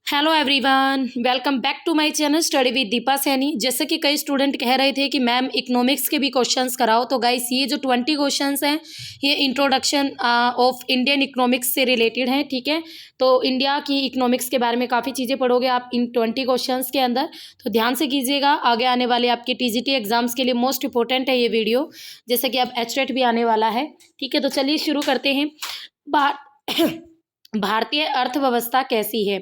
Hello everyone, welcome back to my channel study with Deepa Saini. जैसे कि कई स्टूडेंट कह रहे थे कि मैम इकोनॉमिक्स के भी क्वेश्चंस कराओ, तो गाइस ये जो 20 क्वेश्चंस हैं ये इंट्रोडक्शन ऑफ इंडियन इकोनॉमिक्स से रिलेटेड हैं। ठीक है, तो इंडिया की इकोनॉमिक्स के बारे में काफ़ी चीज़ें पढ़ोगे आप इन 20 क्वेश्चंस के अंदर, तो ध्यान से कीजिएगा। आगे आने वाले आपके टीजीटी एग्जाम्स के लिए मोस्ट इंपॉर्टेंट है ये वीडियो, जैसे कि अब एचटेट भी आने वाला है। ठीक है, तो चलिए शुरू करते हैं। भारतीय अर्थव्यवस्था कैसी है?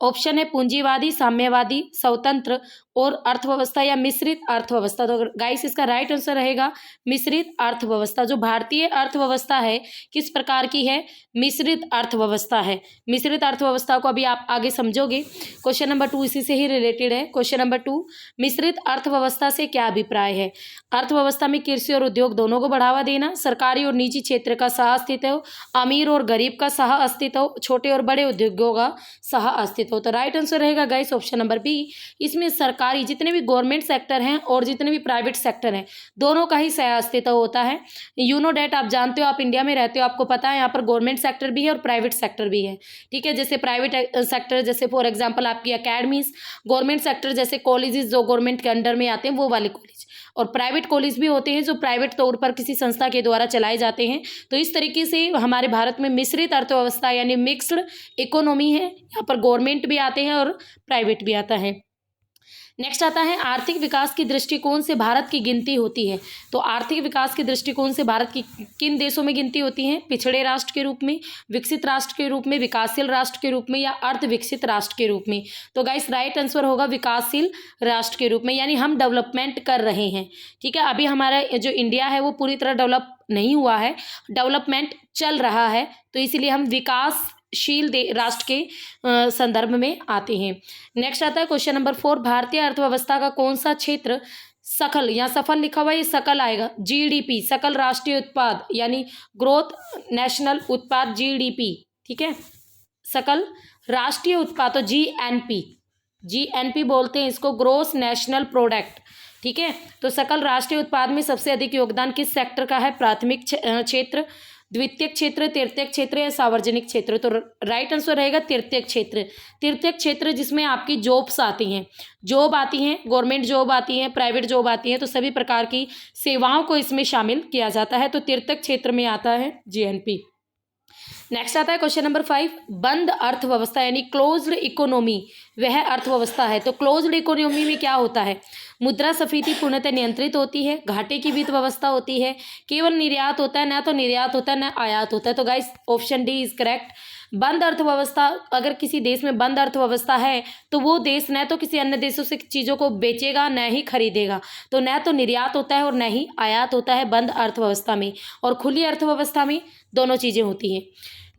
ऑप्शन है पूंजीवादी, साम्यवादी, स्वतंत्र और अर्थव्यवस्था या मिश्रित अर्थव्यवस्था। तो गाइस इसका राइट आंसर रहेगा मिश्रित अर्थव्यवस्था। जो भारतीय अर्थव्यवस्था है किस प्रकार की है? मिश्रित अर्थव्यवस्था है। मिश्रित अर्थव्यवस्था को अभी आप आगे समझोगे। क्वेश्चन नंबर 2 इसी से ही रिलेटेड है। क्वेश्चन नंबर 2, मिश्रित अर्थव्यवस्था से क्या अभिप्राय है? अर्थव्यवस्था में कृषि और उद्योग दोनों को बढ़ावा देना, सरकारी और निजी क्षेत्र का सह अस्तित्व, अमीर और गरीब का सह अस्तित्व, छोटे और बड़े उद्योगों का सह अस्तित्व। तो राइट आंसर रहेगा गाइस ऑप्शन नंबर बी। इसमें सरकारी जितने भी गवर्नमेंट सेक्टर हैं और जितने भी प्राइवेट सेक्टर हैं दोनों का ही सह अस्तित्व होता है। यू नो डैट, आप जानते हो, आप इंडिया में रहते हो, आपको पता है यहाँ पर गवर्नमेंट सेक्टर भी है और प्राइवेट सेक्टर भी है। ठीक है, जैसे प्राइवेट सेक्टर जैसे फॉर एग्जाम्पल आपकी अकेडमीज, गवर्नमेंट सेक्टर जैसे कॉलेजेस जो गवर्नमेंट के अंडर में आते हैं वो वाले कॉलेज, और प्राइवेट कॉलेज भी होते हैं जो प्राइवेट तौर पर किसी संस्था के द्वारा चलाए जाते हैं। तो इस तरीके से हमारे भारत में मिश्रित अर्थव्यवस्था यानी मिक्स्ड इकोनॉमी है। यहाँ पर गवर्नमेंट भी आते हैं और प्राइवेट भी आता है। नेक्स्ट आता है आर्थिक विकास की दृष्टिकोण से भारत की गिनती होती है। तो आर्थिक विकास के दृष्टिकोण से भारत की किन देशों में गिनती होती है? पिछड़े राष्ट्र के रूप में, विकसित राष्ट्र के रूप में, विकासशील राष्ट्र के रूप में या अर्ध विकसित राष्ट्र के रूप में? तो गाइस राइट आंसर होगा विकासशील राष्ट्र के रूप में, यानी हम डेवलपमेंट कर रहे हैं। ठीक है, अभी हमारा जो इंडिया है वो पूरी तरह डेवलप नहीं हुआ है, डेवलपमेंट चल रहा है, तो इसीलिए हम विकासशील राष्ट्र के संदर्भ में आते हैं। नेक्स्ट आता है क्वेश्चन नंबर 4, भारतीय अर्थव्यवस्था का कौन सा क्षेत्र सकल, यहाँ सफल लिखा हुआ है, ये सकल आएगा, जीडीपी, सकल राष्ट्रीय उत्पाद यानी ग्रोथ नेशनल उत्पाद, जीडीपी। ठीक है, सकल राष्ट्रीय उत्पाद, तो जीएनपी, जीएनपी बोलते हैं इसको, ग्रोस नेशनल प्रोडक्ट। ठीक है, तो सकल राष्ट्रीय उत्पाद में सबसे अधिक योगदान किस सेक्टर का है? प्राथमिक क्षेत्र, द्वितीयक क्षेत्र, तृतीयक क्षेत्र या सार्वजनिक क्षेत्र? तो राइट आंसर रहेगा तृतीयक क्षेत्र। तृतीयक क्षेत्र जिसमें आपकी जॉब्स आती हैं, जॉब आती हैं, गवर्नमेंट जॉब आती हैं, प्राइवेट जॉब आती हैं, तो सभी प्रकार की सेवाओं को इसमें शामिल किया जाता है। तो तृतीयक क्षेत्र में आता है जीएनपी। नेक्स्ट आता है क्वेश्चन नंबर 5, बंद अर्थव्यवस्था यानी क्लोज्ड इकोनॉमी वह अर्थव्यवस्था है। तो क्लोज्ड इकोनॉमी में क्या होता है? मुद्रास्फीति पूर्णतः नियंत्रित होती है, घाटे की वित्त व्यवस्था होती है, केवल निर्यात होता है, ना तो निर्यात होता है ना आयात होता है। तो guys option D is correct. बंद अर्थव्यवस्था, अगर किसी देश में बंद अर्थव्यवस्था है तो वो देश न तो किसी अन्य देशों से चीज़ों को बेचेगा न ही खरीदेगा, तो न तो निर्यात होता है और न ही आयात होता है बंद अर्थव्यवस्था में, और खुली अर्थव्यवस्था में दोनों चीज़ें होती हैं।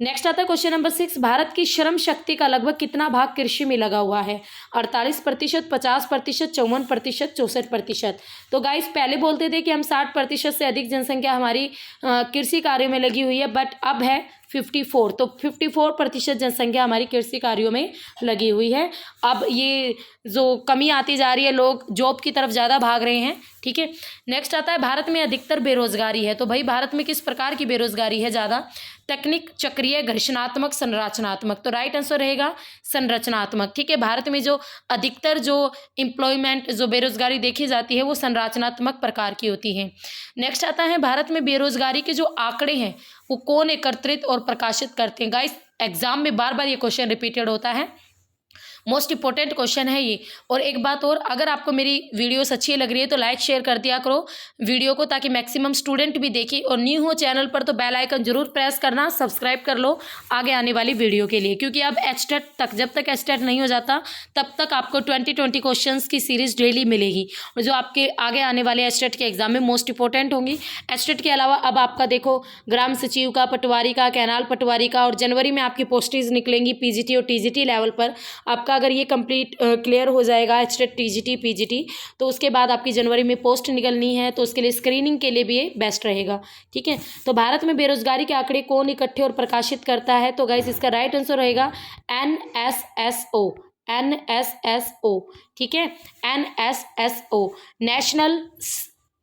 नेक्स्ट आता है क्वेश्चन नंबर 6, भारत की श्रम शक्ति का लगभग कितना भाग कृषि में लगा हुआ है? 48%, 50%, 54%, 64%। तो गाइस पहले बोलते थे कि हम 60% से अधिक जनसंख्या हमारी कृषि कार्य में लगी हुई है, बट अब है 54, तो 54% जनसंख्या हमारी कृषि कार्यों में लगी हुई है। अब ये जो कमी आती जा रही है, लोग जॉब की तरफ ज़्यादा भाग रहे हैं। ठीक है, नेक्स्ट आता है भारत में अधिकतर बेरोजगारी है। तो भाई भारत में किस प्रकार की बेरोजगारी है ज़्यादा? तकनीक, चक्रीय, घर्षणात्मक, संरचनात्मक। तो राइट आंसर रहेगा संरचनात्मक। ठीक है, भारत में जो अधिकतर जो एम्प्लॉयमेंट, जो बेरोजगारी देखी जाती है वो संरचनात्मक प्रकार की होती है। नेक्स्ट आता है भारत में बेरोजगारी के जो आंकड़े हैं वो कौन एकत्रित और प्रकाशित करते हैं? गाइस एग्जाम में बार बार ये क्वेश्चन रिपीटेड होता है, मोस्ट इंपॉर्टेंट क्वेश्चन है ये। और एक बात और, अगर आपको मेरी वीडियोस अच्छी लग रही है तो लाइक शेयर कर दिया करो वीडियो को, ताकि मैक्सिमम स्टूडेंट भी देखें। और न्यू हो चैनल पर तो बेल आइकन जरूर प्रेस करना, सब्सक्राइब कर लो आगे आने वाली वीडियो के लिए, क्योंकि अब एचटेट तक, जब तक एचटेट नहीं हो जाता तब तक आपको 20 क्वेश्चन की सीरीज डेली मिलेगी, और जो आपके आगे आने वाले एचटेट के एग्जाम में मोस्ट इंपॉर्टेंट होंगी। एचटेट के अलावा अब आपका देखो ग्राम सचिव का, पटवारी का, कैनाल पटवारी का, और जनवरी में आपकी पोस्टेज निकलेंगी पीजीटी और टीजीटी लेवल पर। आपका अगर ये कंप्लीट क्लियर हो जाएगा एचटेट, टीजीटी, पीजीटी, तो उसके बाद आपकी जनवरी में पोस्ट निकलनी है, तो उसके लिए स्क्रीनिंग के लिए भी ये बेस्ट रहेगा। ठीक है, तो भारत में बेरोजगारी के आंकड़े कौन इकट्ठे और प्रकाशित करता है? तो गाइस इसका राइट आंसर रहेगा एनएसएसओ, एनएसएसओ। ठीक है, NSSO,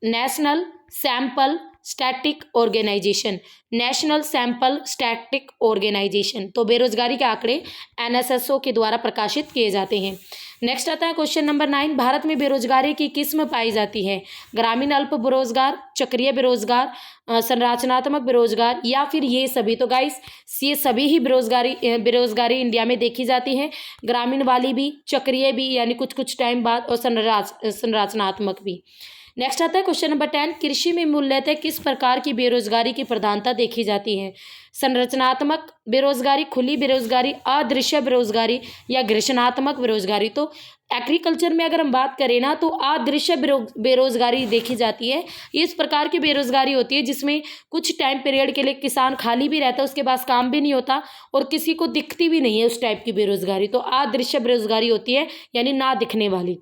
national sample static organisation, national sample static organisation. तो बेरोजगारी के आंकड़े NSSO के द्वारा प्रकाशित किए जाते हैं। नेक्स्ट आता है क्वेश्चन नंबर 9, भारत में बेरोजगारी की किस्म पाई जाती है? ग्रामीण अल्प बेरोजगार, चक्रीय बेरोजगार, संरचनात्मक बेरोजगार या फिर ये सभी? तो गाइस ये सभी ही बेरोजगारी इंडिया में देखी जाती है, ग्रामीण वाली भी, चक्रीय भी यानी कुछ कुछ टाइम बाद, और संरचनात्मक भी। नेक्स्ट आता है क्वेश्चन नंबर 10, कृषि में मूलतः किस प्रकार की बेरोजगारी की प्रधानता देखी जाती है? संरचनात्मक बेरोजगारी, खुली बेरोजगारी, अदृश्य बेरोजगारी या घर्षणात्मक बेरोजगारी? तो एग्रीकल्चर में अगर हम बात करें ना तो अदृश्य बेरोजगारी देखी जाती है। ये इस प्रकार की बेरोजगारी होती है जिसमें कुछ टाइम पीरियड के लिए किसान खाली भी रहता है, उसके पास काम भी नहीं होता और किसी को दिखती भी नहीं है उस टाइप की बेरोजगारी। तो अदृश्य बेरोजगारी होती है यानी ना दिखने वाली।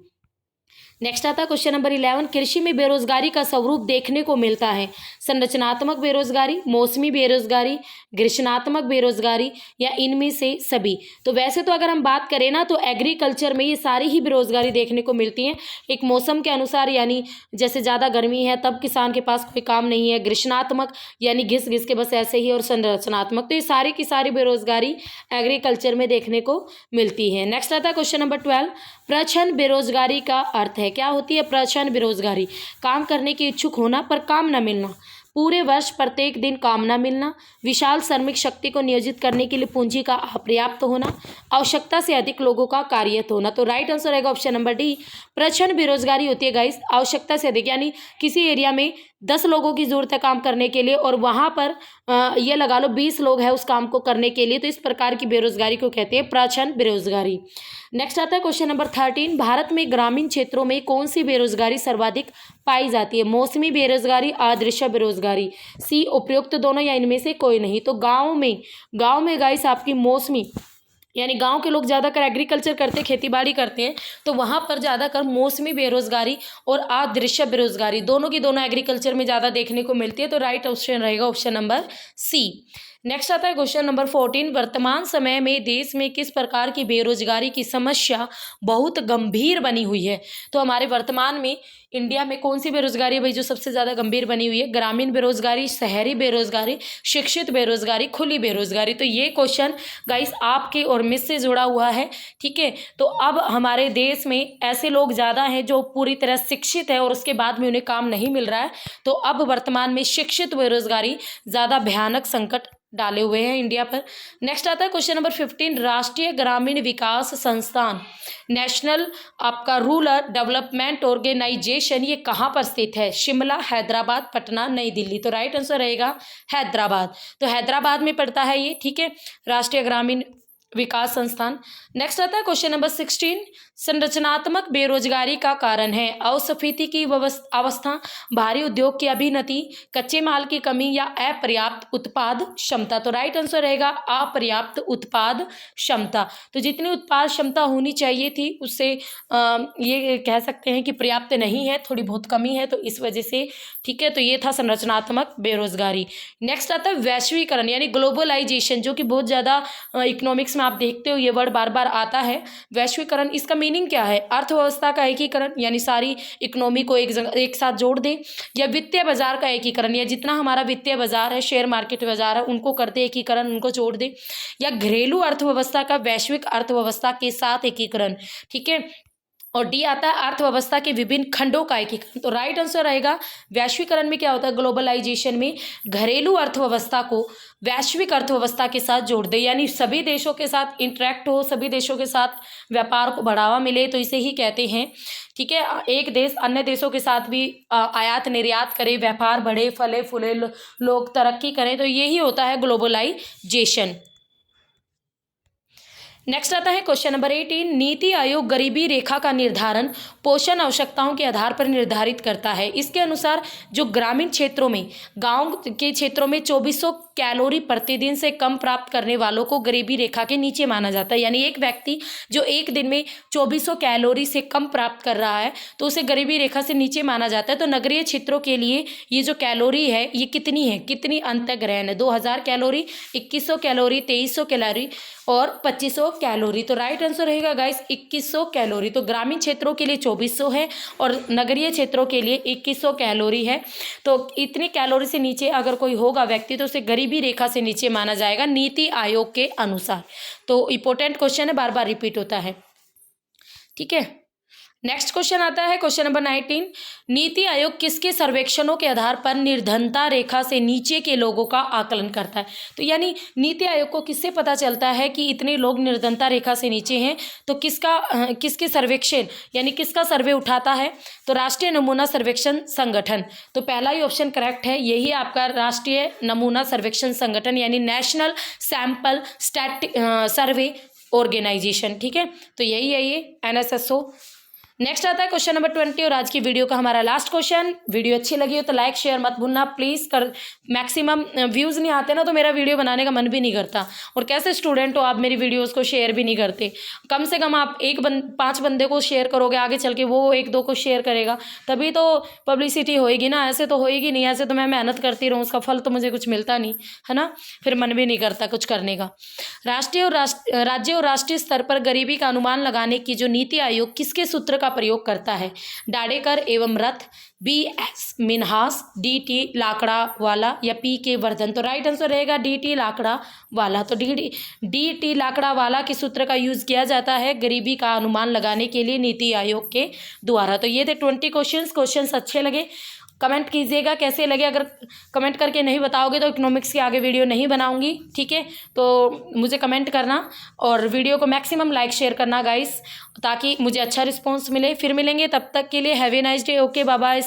नेक्स्ट आता है क्वेश्चन नंबर 11, कृषि में बेरोजगारी का स्वरूप देखने को मिलता है? संरचनात्मक बेरोजगारी, मौसमी बेरोजगारी, घर्षणात्मक बेरोजगारी या इनमें से सभी? तो वैसे तो अगर हम बात करें ना तो एग्रीकल्चर में ये सारी ही बेरोजगारी देखने को मिलती है। एक मौसम के अनुसार यानी जैसे ज़्यादा गर्मी है तब किसान के पास कोई काम नहीं है, घर्षणात्मक यानी घिस घिस के बस ऐसे ही, और संरचनात्मक तो ये सारी की सारी बेरोजगारी एग्रीकल्चर में देखने को मिलती है। नेक्स्ट आता है क्वेश्चन नंबर 12, प्रच्छन्न बेरोजगारी का अर्थ है? क्या होती है प्रच्छन्न बेरोजगारी? काम करने के इच्छुक होना पर काम न मिलना, पूरे वर्ष प्रत्येक दिन काम न मिलना, विशाल श्रमिक शक्ति को नियोजित करने के लिए पूंजी का अपर्याप्त होना, आवश्यकता से अधिक लोगों का कार्यरत होना। तो राइट आंसर रहेगा ऑप्शन नंबर डी, प्रच्छन्न बेरोजगारी होती है गाइस आवश्यकता से अधिक, यानी किसी एरिया में 10 लोगों की जरूरत है काम करने के लिए और वहाँ पर ये लगा लो 20 लोग हैं उस काम को करने के लिए, तो इस प्रकार की बेरोजगारी को कहते हैं प्रच्छन्न बेरोजगारी। नेक्स्ट आता है क्वेश्चन नंबर 13, भारत में ग्रामीण क्षेत्रों में कौन सी बेरोजगारी सर्वाधिक पाई जाती है? मौसमी बेरोजगारी, अदृश्य बेरोजगारी? सी उपयुक्त दोनों या इनमें से कोई नहीं? तो गाँव में गाइस आपकी मौसमी यानी गांव के लोग ज़्यादातर एग्रीकल्चर करते हैं, खेती बाड़ी करते हैं, तो वहाँ पर ज़्यादातर मौसमी बेरोजगारी और अदृश्य बेरोजगारी दोनों की दोनों एग्रीकल्चर में ज़्यादा देखने को मिलती है। तो राइट ऑप्शन रहेगा ऑप्शन नंबर सी। नेक्स्ट आता है क्वेश्चन नंबर 14, वर्तमान समय में देश में किस प्रकार की बेरोजगारी की समस्या बहुत गंभीर बनी हुई है? तो हमारे वर्तमान में इंडिया में कौन सी बेरोजगारी है भाई जो सबसे ज़्यादा गंभीर बनी हुई है? ग्रामीण बेरोजगारी, शहरी बेरोजगारी, शिक्षित बेरोजगारी, खुली बेरोजगारी? तो ये क्वेश्चन गाइस आपके और मिस से जुड़ा हुआ है, ठीक है। तो अब हमारे देश में ऐसे लोग ज़्यादा हैं जो पूरी तरह शिक्षित है और उसके बाद में उन्हें काम नहीं मिल रहा है, तो अब वर्तमान में शिक्षित बेरोजगारी ज़्यादा भयानक संकट डाले हुए हैं इंडिया पर। नेक्स्ट आता है क्वेश्चन नंबर 15, राष्ट्रीय ग्रामीण विकास संस्थान नेशनल आपका रूरल डेवलपमेंट ऑर्गेनाइजेशन ये कहाँ पर स्थित है? शिमला, हैदराबाद, पटना, नई दिल्ली? तो राइट आंसर रहेगा हैदराबाद। तो हैदराबाद में पड़ता है ये, ठीक है, राष्ट्रीय ग्रामीण विकास संस्थान। नेक्स्ट आता है क्वेश्चन नंबर 16, संरचनात्मक बेरोजगारी का कारण है? असफीति की अवस्था, भारी उद्योग की अभिनति, कच्चे माल की कमी या अपर्याप्त उत्पाद क्षमता? तो राइट आंसर रहेगा अपर्याप्त उत्पाद क्षमता। तो जितनी उत्पाद क्षमता होनी चाहिए थी उससे ये कह सकते हैं कि पर्याप्त नहीं है, थोड़ी बहुत कमी है, तो इस वजह से, ठीक है। तो ये था संरचनात्मक बेरोजगारी। नेक्स्ट आता है वैश्वीकरण यानी ग्लोबलाइजेशन, जो कि बहुत ज़्यादा इकोनॉमिक्स में आप देखते हो ये वर्ड बार बार आता है। वैश्वीकरण इसका मीनिंग क्या है? अर्थव्यवस्था का एकीकरण यानी सारी इकोनॉमी को एक साथ जोड़ दे, या वित्तीय बाजार का एकीकरण या जितना हमारा वित्तीय बाजार है, शेयर मार्केट बाजार है, उनको कर दे एकीकरण, उनको जोड़ दे, या घरेलू अर्थव्यवस्था का वैश्विक अर्थव्यवस्था के साथ एकीकरण, ठीक है। और डी आता है अर्थव्यवस्था के विभिन्न खंडों का एकीकरण। तो राइट आंसर रहेगा वैश्वीकरण में क्या होता है? ग्लोबलाइजेशन में घरेलू अर्थव्यवस्था को वैश्विक अर्थव्यवस्था के साथ जोड़ दे, यानी सभी देशों के साथ इंटरेक्ट हो, सभी देशों के साथ व्यापार को बढ़ावा मिले, तो इसे ही कहते हैं, ठीक है। एक देश अन्य देशों के साथ भी आयात निर्यात करे, व्यापार बढ़े, फले फूले, लोग तरक्की करें, तो यही होता है ग्लोबलाइजेशन। नेक्स्ट आता है क्वेश्चन नंबर 18, नीति आयोग गरीबी रेखा का निर्धारण पोषण आवश्यकताओं के आधार पर निर्धारित करता है। इसके अनुसार जो ग्रामीण क्षेत्रों में, गांव के क्षेत्रों में 2400 कैलोरी प्रतिदिन से कम प्राप्त करने वालों को गरीबी रेखा के नीचे माना जाता है। यानी एक व्यक्ति जो एक दिन में 2400 कैलोरी से कम प्राप्त कर रहा है तो उसे गरीबी रेखा से नीचे माना जाता है। तो नगरीय क्षेत्रों के लिए ये जो कैलोरी है ये कितनी है, कितनी अंतर्ग्रहण है? 2000 कैलोरी, 2100 कैलोरी, 2300 कैलोरी और 2500 कैलोरी। तो राइट आंसर रहेगा गाइस 2100 कैलोरी। तो ग्रामीण क्षेत्रों के लिए 2400 है और नगरीय क्षेत्रों के लिए 2100 कैलोरी है। तो इतनी कैलोरी से नीचे अगर कोई होगा व्यक्ति तो उसे गरीबी रेखा से नीचे माना जाएगा नीति आयोग के अनुसार। तो इंपॉर्टेंट क्वेश्चन है, बार बार रिपीट होता है, ठीक है। नेक्स्ट क्वेश्चन आता है क्वेश्चन नंबर 19। नीति आयोग किसके सर्वेक्षणों के आधार पर निर्धनता रेखा से नीचे के लोगों का आकलन करता है? तो यानी नीति आयोग को किससे पता चलता है कि इतने लोग निर्धनता रेखा से नीचे हैं? तो किसके सर्वेक्षण यानी किसका सर्वे उठाता है? तो राष्ट्रीय नमूना सर्वेक्षण संगठन। तो पहला ही ऑप्शन करेक्ट है, यही आपका राष्ट्रीय नमूना सर्वेक्षण संगठन यानी नेशनल सैंपल सर्वे ऑर्गेनाइजेशन, ठीक है। तो यही है ये NSSO। नेक्स्ट आता है क्वेश्चन नंबर 20 और आज की वीडियो का हमारा लास्ट क्वेश्चन। वीडियो अच्छी लगी हो तो लाइक शेयर मत भूलना प्लीज़ कर। मैक्सिमम व्यूज़ नहीं आते ना तो मेरा वीडियो बनाने का मन भी नहीं करता। और कैसे स्टूडेंट हो आप मेरी वीडियोस को शेयर भी नहीं करते। कम से कम आप 5 बंदे को शेयर करोगे, आगे चल के वो 1-2 को शेयर करेगा, तभी तो पब्लिसिटी होएगी ना। ऐसे तो होएगी नहीं, ऐसे तो मैं मेहनत करती रहूँ, उसका फल तो मुझे कुछ मिलता नहीं है ना, फिर मन भी नहीं करता कुछ करने का। राज्य और राष्ट्रीय स्तर पर गरीबी का अनुमान लगाने की जो नीति आयोग किसके सूत्र का प्रयोग करता है? डाडेकर एवं रथ, BS मिन्हास, DT लाकड़ा वाला या PK वर्धन। तो राइट आंसर रहेगा DT लाकड़ा वाला। तो DT लाकड़ा वाला के सूत्र का यूज किया जाता है गरीबी का अनुमान लगाने के लिए नीति आयोग के द्वारा। तो ये थे 20 क्वेश्चंस अच्छे लगे कमेंट कीजिएगा कैसे लगे। अगर कमेंट करके नहीं बताओगे तो इकोनॉमिक्स के आगे वीडियो नहीं बनाऊंगी, ठीक है। तो मुझे कमेंट करना और वीडियो को मैक्सिमम लाइक शेयर करना गाइस, ताकि मुझे अच्छा रिस्पॉन्स मिले। फिर मिलेंगे, तब तक के लिए have a nice day. Okay, bye bye.